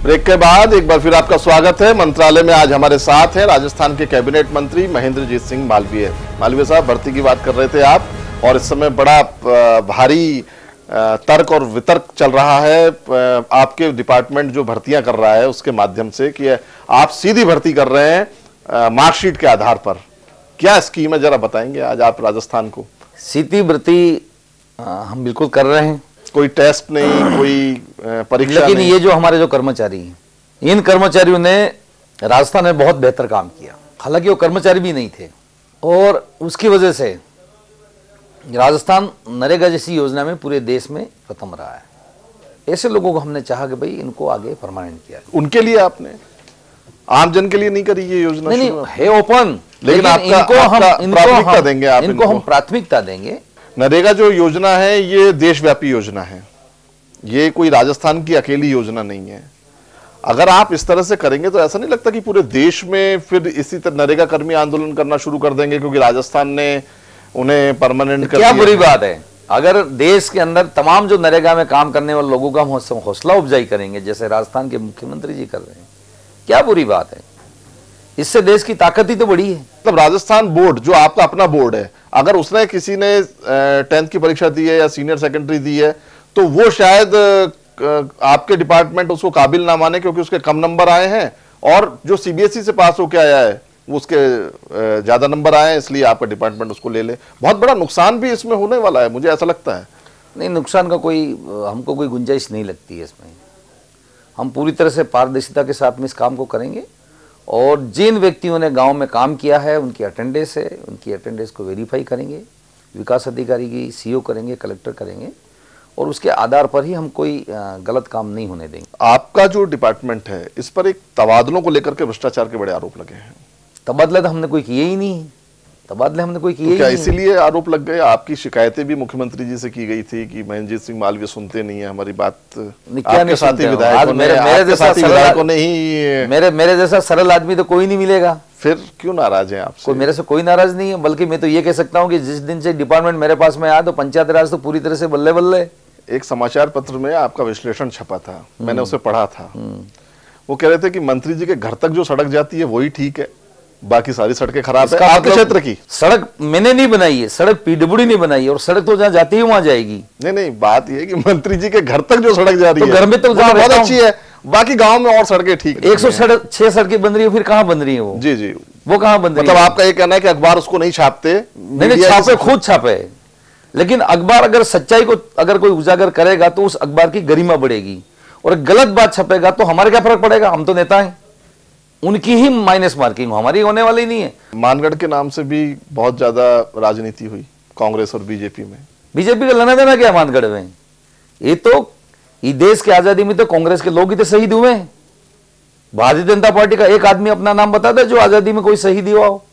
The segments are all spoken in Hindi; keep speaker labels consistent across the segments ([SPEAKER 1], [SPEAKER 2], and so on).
[SPEAKER 1] ब्रेक के बाद एक बार फिर आपका स्वागत है। मंत्रालय में आज हमारे साथ हैं राजस्थान के कैबिनेट मंत्री महेंद्रजीत सिंह मालवीय। मालवीय साहब, भर्ती की बात कर रहे थे आप, और इस समय बड़ा भारी तर्क और वितर्क चल रहा है आपके डिपार्टमेंट जो भर्तियां कर रहा है उसके माध्यम से कि आप सीधी भर्ती कर रहे हैं मार्कशीट के आधार पर। क्या स्कीम है, जरा बताएंगे आज आप राजस्थान को?
[SPEAKER 2] सीधी भर्ती हम बिल्कुल कर रहे हैं,
[SPEAKER 1] कोई टेस्ट नहीं, कोई परीक्षा
[SPEAKER 2] लेकिन
[SPEAKER 1] नहीं।
[SPEAKER 2] ये जो हमारे जो कर्मचारी हैं, इन कर्मचारियों ने राजस्थान में बहुत बेहतर काम किया। हालांकि वो कर्मचारी भी नहीं थे, और उसकी वजह से राजस्थान नरेगा जैसी योजना में पूरे देश में प्रथम रहा है। ऐसे लोगों को हमने चाहा कि भाई इनको आगे परमानेंट किया।
[SPEAKER 1] उनके लिए आपने, आम जन के लिए नहीं करी ये योजना?
[SPEAKER 2] नहीं, है ओपन,
[SPEAKER 1] लेकिन
[SPEAKER 2] इनको हम प्राथमिकता देंगे।
[SPEAKER 1] नरेगा जो योजना है ये देशव्यापी योजना है, ये कोई राजस्थान की अकेली योजना नहीं है। अगर आप इस तरह से करेंगे तो ऐसा नहीं लगता कि पूरे देश में फिर इसी तरह नरेगा कर्मी आंदोलन करना शुरू कर देंगे क्योंकि राजस्थान ने उन्हें परमानेंट कर दिया?
[SPEAKER 2] क्या बुरी बात है अगर देश के अंदर तमाम जो नरेगा में काम करने वाले लोगों का हौसला अफजाई करेंगे, जैसे राजस्थान के मुख्यमंत्री जी कर रहे हैं? क्या बुरी बात है? इससे देश की ताकत ही तो बड़ी है।
[SPEAKER 1] मतलब राजस्थान बोर्ड जो आपका अपना बोर्ड है, अगर उसने किसी ने 10th की परीक्षा दी है या सीनियर सेकेंडरी दी है तो वो शायद आपके डिपार्टमेंट उसको काबिल ना माने क्योंकि उसके कम नंबर आए हैं, और जो सीबीएसई से पास होके आया है वो उसके ज्यादा नंबर आए हैं, इसलिए आपका डिपार्टमेंट उसको ले ले। बहुत बड़ा नुकसान भी इसमें होने वाला है, मुझे ऐसा लगता है।
[SPEAKER 2] नहीं, नुकसान का हमको कोई गुंजाइश नहीं लगती है इसमें। हम पूरी तरह से पारदर्शिता के साथ में इस काम को करेंगे, और जिन व्यक्तियों ने गांव में काम किया है उनकी अटेंडेंस है, उनकी अटेंडेंस को वेरीफाई करेंगे, विकास अधिकारी की सीओ करेंगे, कलेक्टर करेंगे, और उसके आधार पर ही हम कोई गलत काम नहीं होने देंगे।
[SPEAKER 1] आपका जो डिपार्टमेंट है इस पर एक तबादलों को लेकर के भ्रष्टाचार के बड़े आरोप लगे हैं।
[SPEAKER 2] तबादला तो हमने कोई किए ही नहीं, तबादले हमने कोई किए ही नहीं।
[SPEAKER 1] इसीलिए आरोप लग गए? आपकी शिकायतें भी मुख्यमंत्री जी से की गई थी कि महेंद्रजीत सिंह मालवीय सुनते नहीं है हमारी बात। आपके साथी विधायकों ने,
[SPEAKER 2] मेरे जैसा सरल आदमी तो कोई नहीं मिलेगा।
[SPEAKER 1] फिर क्यों नाराज हैं आपसे?
[SPEAKER 2] मेरे से कोई नाराज नहीं है, बल्कि मैं तो ये कह सकता हूँ कि जिस दिन से डिपार्टमेंट मेरे पास में आया तो पंचायत राज तो पूरी तरह से बल्ले बल्ले।
[SPEAKER 1] एक समाचार पत्र में आपका विश्लेषण छपा था, मैंने उसे पढ़ा था। वो कह रहे थे कि मंत्री जी के घर तक जो सड़क जाती है वही ठीक है, बाकी सारी सड़कें खराब है। आपके क्षेत्र की सड़क
[SPEAKER 2] मैंने नहीं बनाई है, सड़क पीडब्ल्यूडी नहीं बनाई है, और सड़क तो जहाँ जाती है वहां जाएगी।
[SPEAKER 1] नहीं, बात ये है कि मंत्री जी के घर तक जो सड़क जा रही है
[SPEAKER 2] घर में तो
[SPEAKER 1] बहुत अच्छी है, बाकी गांव में और सड़कें ठीक।
[SPEAKER 2] 106 सड़कें बन रही है, फिर कहाँ बन रही है वो?
[SPEAKER 1] जी,
[SPEAKER 2] वो कहाँ बन रही है?
[SPEAKER 1] मतलब आपका ये कहना है कि अखबार उसको नहीं छापते?
[SPEAKER 2] नहीं, छापे, खुद छापे, लेकिन अखबार अगर सच्चाई को अगर कोई उजागर करेगा तो उस अखबार की गरिमा बढ़ेगी, और गलत बात छपेगा तो हमारे क्या फर्क पड़ेगा? हम तो नेता हैं, उनकी ही माइनस मार्किंग हमारी होने वाली नहीं है।
[SPEAKER 1] मानगढ़ के नाम से भी बहुत ज्यादा राजनीति हुई कांग्रेस और बीजेपी में।
[SPEAKER 2] बीजेपी का लेना देना क्या मानगढ़ में? ये तो इस देश की आजादी में तो कांग्रेस के लोग ही तो शहीद हुए हैं। भारतीय जनता पार्टी का एक आदमी अपना नाम बता दे जो आजादी में कोई शहीद हुआ हो,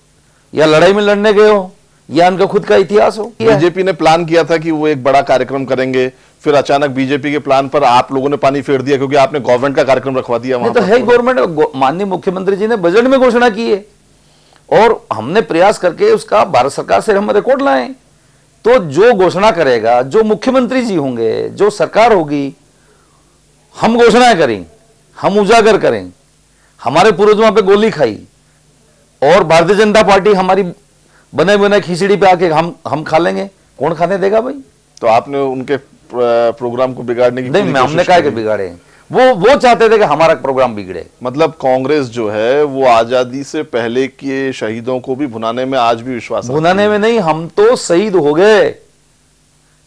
[SPEAKER 2] या लड़ाई में लड़ने गए हो, या उनका खुद का इतिहास हो।
[SPEAKER 1] बीजेपी ने प्लान किया था कि वो एक बड़ा कार्यक्रम करेंगे, फिर अचानक बीजेपी के प्लान पर आप लोगों ने पानी फेर दिया क्योंकि आपने गवर्नमेंट का कार्यक्रम रखवा दिया वहां।
[SPEAKER 2] तो है गवर्नमेंट, माननीय मुख्यमंत्री जी ने बजट में घोषणा की है, और हमने प्रयास करके उसका भारत सरकार से हम रिकॉर्ड लाए। तो जो घोषणा करेगा, जो मुख्यमंत्री जी होंगे, जो सरकार होगी, हम घोषणाएं करें, हम उजागर करें। हमारे पूर्वज वहां पे गोली खाई, और भारतीय जनता पार्टी हमारी बने बने खिचड़ी पे आके हम खा लेंगे, कौन खाने देगा भाई?
[SPEAKER 1] तो आपने उनके प्रोग्राम को बिगाड़ने की
[SPEAKER 2] नहीं, हमने कहा कि बिगाड़े, वो चाहते थे कि हमारा प्रोग्राम बिगड़े।
[SPEAKER 1] मतलब कांग्रेस जो है वो आजादी से पहले के शहीदों को भी भुनाने में आज भी विश्वास,
[SPEAKER 2] भुनाने में नहीं, हम तो शहीद हो गए,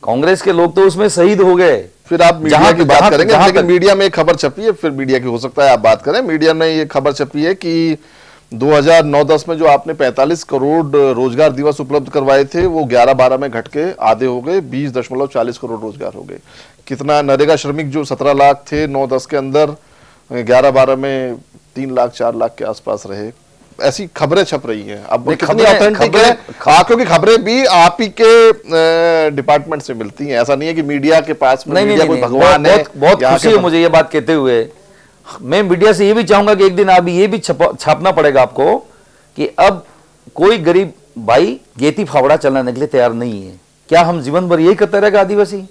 [SPEAKER 2] कांग्रेस के लोग तो उसमें शहीद हो गए।
[SPEAKER 1] फिर आप मीडिया की बात करेंगे, लेकिन मीडिया में एक खबर छपी है, फिर मीडिया की हो सकता है आप बात करें। मीडिया में ये खबर छपी है कि 2009-10 में जो आपने 45 करोड़ रोजगार दिवस उपलब्ध करवाए थे वो 11-12 में घट के आधे हो गए, 20.40 करोड़ रोजगार हो गए। कितना नरेगा श्रमिक जो 17 लाख थे 9-10 के अंदर, 11-12 में 3 लाख 4 लाख के आसपास रहे। ऐसी खबरें छप रही हैं। अब कितनी ऑथेंटिक है? क्योंकि खबरें भी आप ही के डिपार्टमेंट से मिलती हैं, ऐसा नहीं है कि मीडिया के पास में मीडिया कोई भगवान है।
[SPEAKER 2] बहुत खुशी है मुझे ये बात कहते हुए। मैं मीडिया से ये भी चाहूंगा कि एक दिन आप ये भी छापना पड़ेगा आपको कि अब कोई गरीब भाई गेती फावड़ा चलाने के लिए तैयार नहीं है। क्या हम जीवन भर यही करते रहेगा आदिवासी?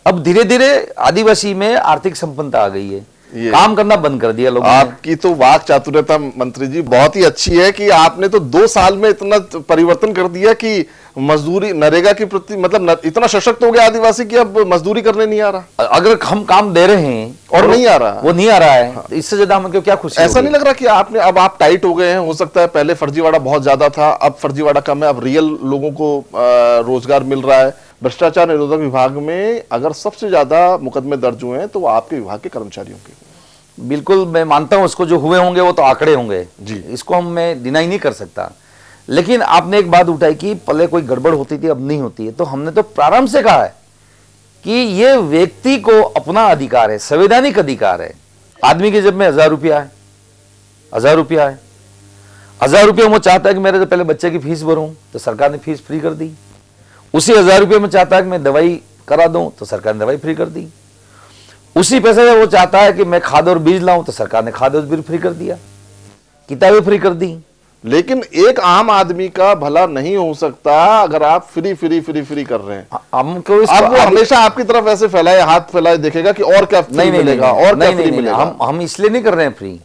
[SPEAKER 2] अब धीरे धीरे आदिवासी में आर्थिक संपन्नता आ गई है। काम करना बंद कर दिया लोगों ने।
[SPEAKER 1] आपकी तो वाक चातुर्यता मंत्री जी बहुत ही अच्छी है कि आपने तो 2 साल में इतना परिवर्तन कर दिया कि मजदूरी नरेगा के प्रति मतलब इतना सशक्त हो गया आदिवासी कि अब मजदूरी करने नहीं आ रहा।
[SPEAKER 2] अगर हम काम दे रहे हैं
[SPEAKER 1] और नहीं आ रहा,
[SPEAKER 2] वो नहीं आ रहा है, तो इससे ज्यादा हमें क्या खुशी
[SPEAKER 1] ऐसा नहीं लग रहा कि आपने अब आप टाइट हो गए हैं? हो सकता है पहले फर्जीवाड़ा बहुत ज्यादा था, अब फर्जीवाड़ा कम है, अब रियल लोगों को रोजगार मिल रहा है। भ्रष्टाचार निरोधक विभाग में अगर सबसे ज्यादा मुकदमे दर्ज हुए हैं तो वो आपके विभाग के कर्मचारियों के।
[SPEAKER 2] बिल्कुल मैं मानता हूं, उसको जो हुए होंगे वो तो आंकड़े होंगे
[SPEAKER 1] जी,
[SPEAKER 2] इसको हम मैं डिनाई नहीं कर सकता। लेकिन आपने एक बात उठाई कि पहले कोई गड़बड़ होती थी, अब नहीं होती है। तो हमने तो प्रारंभ से कहा है कि ये व्यक्ति को अपना अधिकार है, संवैधानिक अधिकार है। आदमी के जेब में 1000 रुपया है, 1000 रुपया है, 1000 रुपया वो चाहता है कि मेरे तो पहले बच्चे की फीस भरूं, तो सरकार ने फीस फ्री कर दी। उसी 1000 रुपये में चाहता है कि मैं दवाई करा दूं, तो सरकार ने दवाई फ्री कर दी। उसी पैसे में वो चाहता है कि मैं खाद और बीज लाऊं, तो सरकार ने खाद और बीज फ्री कर दिया, किताबें फ्री कर दी।
[SPEAKER 1] लेकिन एक आम आदमी का भला नहीं हो सकता अगर आप फ्री फ्री फ्री फ्री कर रहे हैं।
[SPEAKER 2] हमको
[SPEAKER 1] अब वो हमेशा आपकी तरफ ऐसे फैलाए, हाथ फैलाए देखेगा कि और क्या फ्री मिलेगा, और क्या फ्री मिलेगा।
[SPEAKER 2] हम इसलिए नहीं कर रहे हैं फ्री,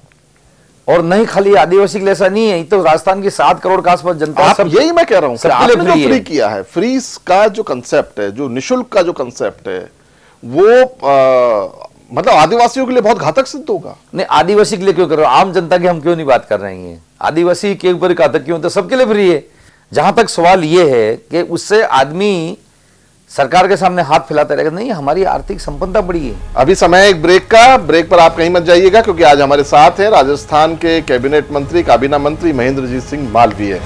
[SPEAKER 2] और नहीं खाली आदिवासी के लिए ऐसा नहीं है, तो राजस्थान की 7 करोड़ के आसपास जनता सब,
[SPEAKER 1] यही मैं कह रहा हूं,
[SPEAKER 2] सबके लिए
[SPEAKER 1] आपने जो फ्री किया है, फ्री का जो कंसेप्ट है, जो निशुल्क का जो कंसेप्ट है, वो मतलब आदिवासियों के लिए बहुत घातक सिद्ध होगा।
[SPEAKER 2] नहीं, आदिवासी के लिए क्यों कर रहे हो? आम जनता की हम क्यों नहीं बात कर रहे हैं? आदिवासी के ऊपर घातक क्यों? तो सबके लिए फ्री है। जहां तक सवाल यह है कि उससे आदमी सरकार के सामने हाथ फैलाता रहेगा, नहीं हमारी आर्थिक संपन्नता बड़ी है।
[SPEAKER 1] अभी समय एक ब्रेक का, ब्रेक पर आप कहीं मत जाइएगा, क्योंकि आज हमारे साथ है राजस्थान के कैबिनेट मंत्री, काबीना मंत्री महेंद्रजीत सिंह मालवीय।